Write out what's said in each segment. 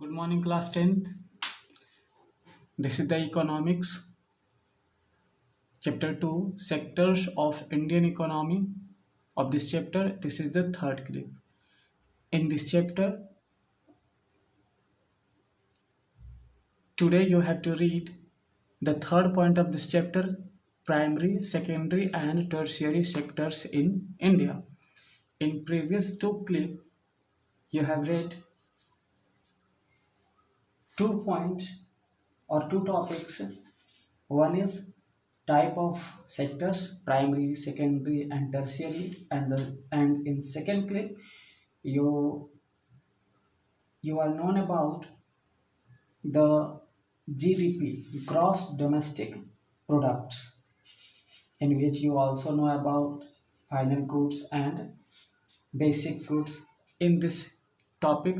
Good morning, class 10th. This is the economics, chapter 2, sectors of Indian economy. Of this chapter, this is the third clip. In this chapter, today you have to read the third point of this chapter, primary, secondary and tertiary sectors in India. In previous two clips, you have read 2 points or 2 topics. One is type of sectors, primary, secondary and tertiary, and in second clip you are known about the GDP, gross domestic products, in which you also know about final goods and basic goods. In this topic,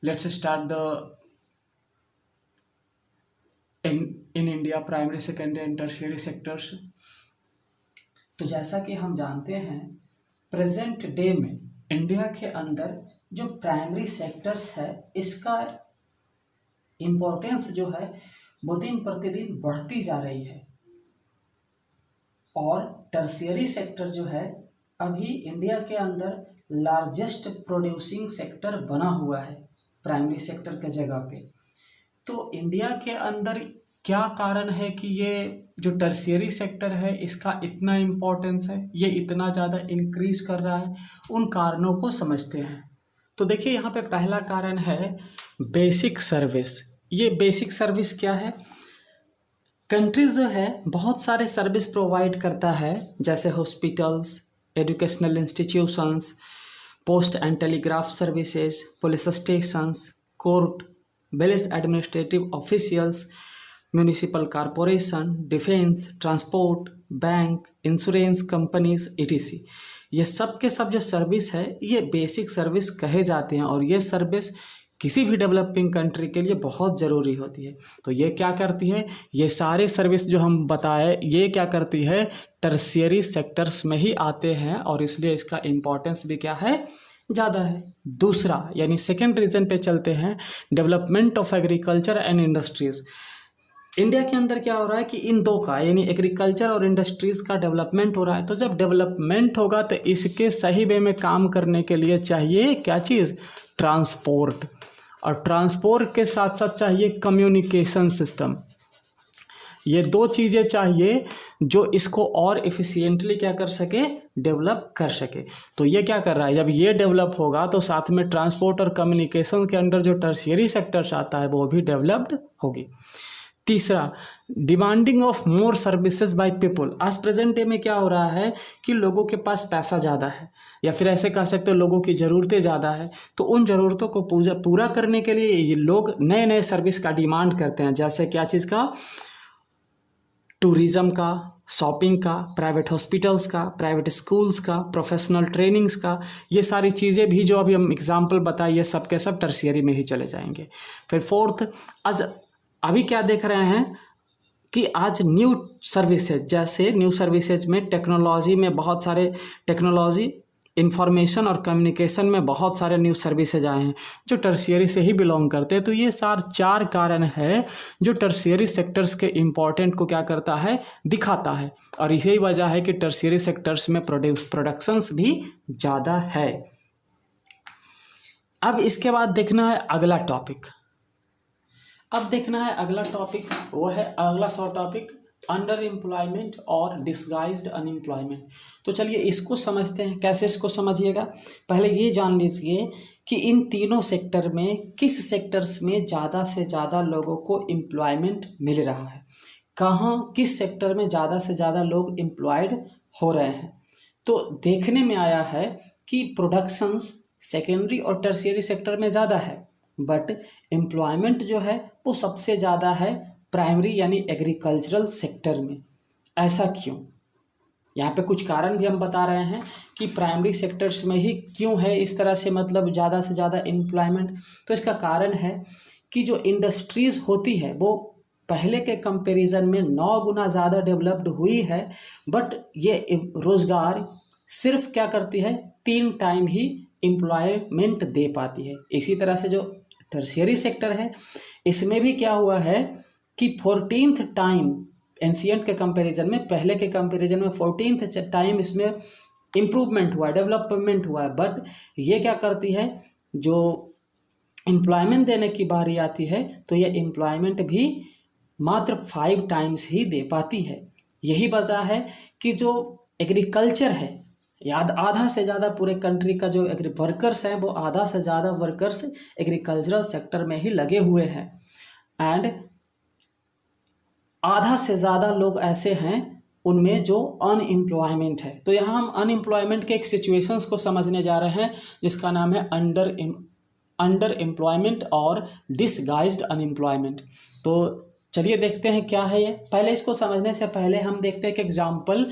let's start the in India primary secondary and tertiary sectors. तो जैसा कि हम जानते हैं, present day में India के अंदर जो प्राइमरी सेक्टर्स है, इसका इम्पोर्टेंस जो है वो दिन प्रतिदिन बढ़ती जा रही है, और टर्शियरी सेक्टर जो है अभी इंडिया के अंदर लार्जेस्ट प्रोड्यूसिंग सेक्टर बना हुआ है प्राइमरी सेक्टर के जगह पे। तो इंडिया के अंदर क्या कारण है कि ये जो टर्शियरी सेक्टर है इसका इतना इम्पोर्टेंस है, ये इतना ज़्यादा इंक्रीज कर रहा है, उन कारणों को समझते हैं। तो देखिए यहाँ पे पहला कारण है बेसिक सर्विस। ये बेसिक सर्विस क्या है? कंट्रीज जो है बहुत सारे सर्विस प्रोवाइड करता है, जैसे hospitals, educational institutions, post and telegraph services, police stations, court, village administrative officials, municipal corporation, defence, transport, bank, insurance companies etc। ये सब के सब जो सर्विस है ये बेसिक सर्विस कहे जाते हैं, और ये सर्विस किसी भी डेवलपिंग कंट्री के लिए बहुत ज़रूरी होती है। तो ये क्या करती है, ये सारे सर्विस जो हम बताए ये क्या करती है, टर्शियरी सेक्टर्स में ही आते हैं, और इसलिए इसका इम्पोर्टेंस भी क्या है, ज़्यादा है। दूसरा यानी सेकेंड रीजन पे चलते हैं, development of agriculture and industries. India के अंदर क्या हो रहा है कि इन दो का यानी एग्रीकल्चर और इंडस्ट्रीज़ का डेवलपमेंट हो रहा है। तो जब डेवलपमेंट होगा तो इसके सही वे में काम करने के लिए चाहिए क्या चीज़, ट्रांसपोर्ट, और ट्रांसपोर्ट के साथ साथ चाहिए कम्युनिकेशन सिस्टम। ये दो चीज़ें चाहिए जो इसको और एफिशिएंटली क्या कर सके, डेवलप कर सके। तो ये क्या कर रहा है, जब ये डेवलप होगा तो साथ में ट्रांसपोर्ट और कम्युनिकेशन के अंदर जो टर्शियरी सेक्टर्स आता है वो भी डेवलप्ड होगी। तीसरा, demanding of more services by people. आज प्रेजेंट डे में क्या हो रहा है कि लोगों के पास पैसा ज़्यादा है, या फिर ऐसे कह सकते हो लोगों की ज़रूरतें ज़्यादा है। तो उन ज़रूरतों को पूरा करने के लिए ये लोग नए नए सर्विस का डिमांड करते हैं, जैसे क्या चीज़ का, टूरिज़्म का, शॉपिंग का, प्राइवेट हॉस्पिटल्स का, प्राइवेट स्कूल्स का, प्रोफेशनल ट्रेनिंग्स का। ये सारी चीज़ें भी जो अभी हम एग्जाम्पल बताए ये सब के सब टर्शियरी में ही चले जाएंगे। फिर फोर्थ, आज अभी क्या देख रहे हैं कि आज न्यू सर्विसेज, जैसे न्यू सर्विसेज में टेक्नोलॉजी में बहुत सारे टेक्नोलॉजी, इंफॉर्मेशन और कम्युनिकेशन में बहुत सारे न्यू सर्विसेज आए हैं जो टर्शियरी से ही बिलोंग करते हैं। तो ये चार कारण है जो टर्शियरी सेक्टर्स के इम्पोर्टेंट को क्या करता है, दिखाता है, और यही वजह है कि टर्शियरी सेक्टर्स में प्रोडक्शंस भी ज़्यादा है। अब इसके बाद देखना है अगला टॉपिक। अब देखना है अगला टॉपिक, वो है अगला शॉर्ट टॉपिक, अंडर एम्प्लॉयमेंट और डिस्गाइज्ड अनएम्प्लॉयमेंट। तो चलिए इसको समझते हैं। कैसे इसको समझिएगा, पहले ये जान लीजिए कि इन तीनों सेक्टर में किस सेक्टर्स में ज़्यादा से ज़्यादा लोगों को एम्प्लॉयमेंट मिल रहा है, कहाँ किस सेक्टर में ज़्यादा से ज़्यादा लोग एम्प्लॉयड हो रहे हैं। तो देखने में आया है कि प्रोडक्शंस सेकेंडरी और टर्शियरी सेक्टर में ज़्यादा है, बट एम्प्लॉयमेंट जो है वो सबसे ज़्यादा है प्राइमरी यानी एग्रीकल्चरल सेक्टर में। ऐसा क्यों, यहाँ पे कुछ कारण भी हम बता रहे हैं कि प्राइमरी सेक्टर्स में ही क्यों है इस तरह से, मतलब ज़्यादा से ज़्यादा एम्प्लॉयमेंट। तो इसका कारण है कि जो इंडस्ट्रीज़ होती है वो पहले के कंपैरिजन में 9 गुना ज़्यादा डेवलप्ड हुई है, बट ये रोज़गार सिर्फ क्या करती है, 3 टाइम ही एम्प्लॉयमेंट दे पाती है। इसी तरह से जो टर्शियरी सेक्टर है। इसमें भी क्या हुआ है कि 14th टाइम एंशिएंट के कंपैरिजन में, पहले के कंपैरिजन में 14th टाइम इसमें इम्प्रूवमेंट हुआ, डेवलपमेंट हुआ है। बट ये क्या करती है, जो एम्प्लॉयमेंट देने की बारी आती है तो ये एम्प्लॉयमेंट भी मात्र 5 टाइम्स ही दे पाती है। यही वजह है कि जो एग्रीकल्चर है, आधा से ज़्यादा पूरे कंट्री का जो वर्कर्स हैं वो आधा से ज़्यादा वर्कर्स एग्रीकल्चरल सेक्टर में ही लगे हुए हैं, एंड आधा से ज़्यादा लोग ऐसे हैं उनमें जो अनएम्प्लॉयमेंट है। तो यहाँ हम अनएम्प्लॉयमेंट के एक सिचुएशंस को समझने जा रहे हैं जिसका नाम है अंडर एम्प्लॉयमेंट और डिसगाइज्ड अनएम्प्लॉयमेंट। तो चलिए देखते हैं क्या है ये। पहले इसको समझने से पहले हम देखते हैं कि एग्जाम्पल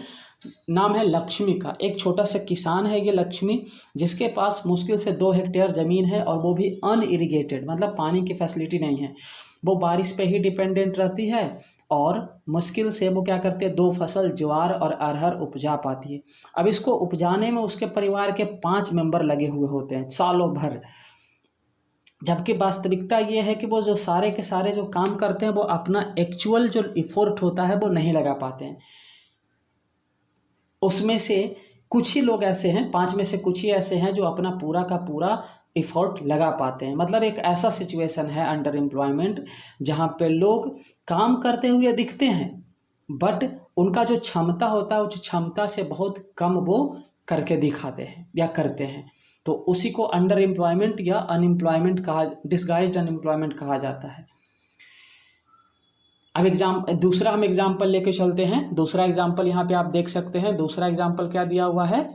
नाम है लक्ष्मी का। एक छोटा सा किसान है ये लक्ष्मी, जिसके पास मुश्किल से 2 हेक्टेयर ज़मीन है और वो भी अनइरिगेटेड, मतलब पानी की फैसिलिटी नहीं है। वो बारिश पे ही डिपेंडेंट रहती है और मुश्किल से वो क्या करते हैं 2 फसल ज्वार और अरहर उपजा पाती है। अब इसको उपजाने में उसके परिवार के 5 मेंबर लगे हुए होते हैं सालों भर, जबकि वास्तविकता ये है कि वो जो सारे के सारे जो काम करते हैं वो अपना एक्चुअल जो इफोर्ट होता है वो नहीं लगा पाते हैं। उसमें से कुछ ही लोग ऐसे हैं, 5 में से कुछ ही ऐसे हैं जो अपना पूरा का पूरा इफोर्ट लगा पाते हैं। मतलब एक ऐसा सिचुएशन है अंडर एम्प्लॉयमेंट जहाँ पे लोग काम करते हुए दिखते हैं बट उनका जो क्षमता होता है उस क्षमता से बहुत कम वो करके दिखाते हैं या करते हैं। तो उसी को अंडर एम्प्लॉयमेंट या अनएम्प्लॉयमेंट कहा, डिसगाइज्ड अनएम्प्लॉयमेंट कहा जाता है। अब दूसरा हम एग्जाम्पल लेके चलते हैं। दूसरा एग्जाम्पल यहाँ पे आप देख सकते हैं। दूसरा एग्जाम्पल क्या दिया हुआ है,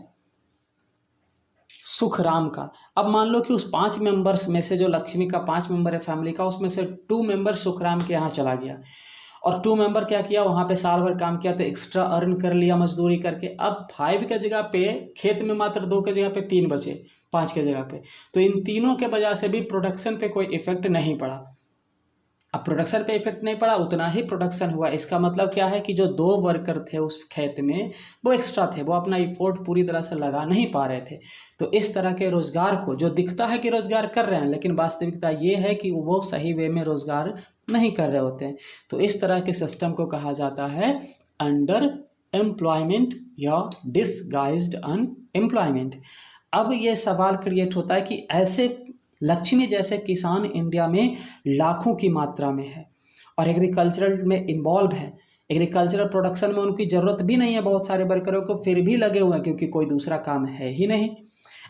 सुखराम का। अब मान लो कि उस 5 मेंबर्स में से जो लक्ष्मी का 5 मेंबर है फैमिली का, उसमें से 2 मेंबर सुखराम के यहाँ चला गया और 2 मेंबर क्या किया, वहाँ पे साल भर काम किया तो एक्स्ट्रा अर्न कर लिया मजदूरी करके। अब 5 के जगह पे खेत में मात्र 2 के जगह पे 3 बचे, 5 के जगह पे। तो इन तीनों के वजह से भी प्रोडक्शन पे कोई इफेक्ट नहीं पड़ा। अब प्रोडक्शन पे इफेक्ट नहीं पड़ा, उतना ही प्रोडक्शन हुआ। इसका मतलब क्या है कि जो 2 वर्कर थे उस खेत में वो एक्स्ट्रा थे, वो अपना इफोर्ट पूरी तरह से लगा नहीं पा रहे थे। तो इस तरह के रोजगार को, जो दिखता है कि रोजगार कर रहे हैं लेकिन वास्तविकता ये है कि वो सही वे में रोजगार नहीं कर रहे होते हैं। तो इस तरह के सिस्टम को कहा जाता है अंडर एम्प्लॉयमेंट या डिसगाइज्ड अनएम्प्लॉयमेंट। अब ये सवाल क्रिएट होता है कि ऐसे लक्ष्मी जैसे किसान इंडिया में लाखों की मात्रा में है और एग्रीकल्चरल में इन्वॉल्व है, एग्रीकल्चरल प्रोडक्शन में उनकी ज़रूरत भी नहीं है बहुत सारे वर्करों को, फिर भी लगे हुए हैं क्योंकि कोई दूसरा काम है ही नहीं।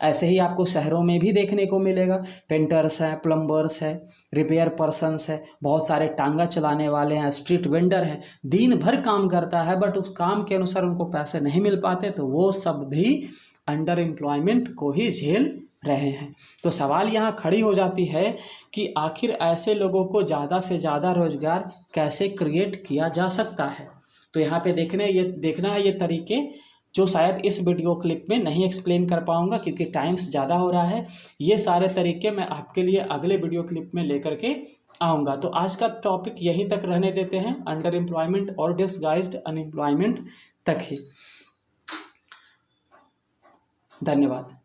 ऐसे ही आपको शहरों में भी देखने को मिलेगा, पेंटर्स हैं, प्लम्बर्स हैं, रिपेयर पर्सनस है, बहुत सारे टांगा चलाने वाले हैं, स्ट्रीट वेंडर हैं, दिन भर काम करता है बट उस काम के अनुसार उनको पैसे नहीं मिल पाते, तो वो सब भी अंडर एम्प्लॉयमेंट को ही झेल रहे हैं। तो सवाल यहाँ खड़ी हो जाती है कि आखिर ऐसे लोगों को ज़्यादा से ज़्यादा रोजगार कैसे क्रिएट किया जा सकता है। तो यहाँ पे देखना है ये तरीके जो शायद इस वीडियो क्लिप में नहीं एक्सप्लेन कर पाऊँगा क्योंकि टाइम्स ज़्यादा हो रहा है। ये सारे तरीके मैं आपके लिए अगले वीडियो क्लिप में लेकर के आऊँगा। तो आज का टॉपिक यहीं तक रहने देते हैं, अंडर एम्प्लॉयमेंट और डिसगाइज्ड अनएम्प्लॉयमेंट तक ही। धन्यवाद।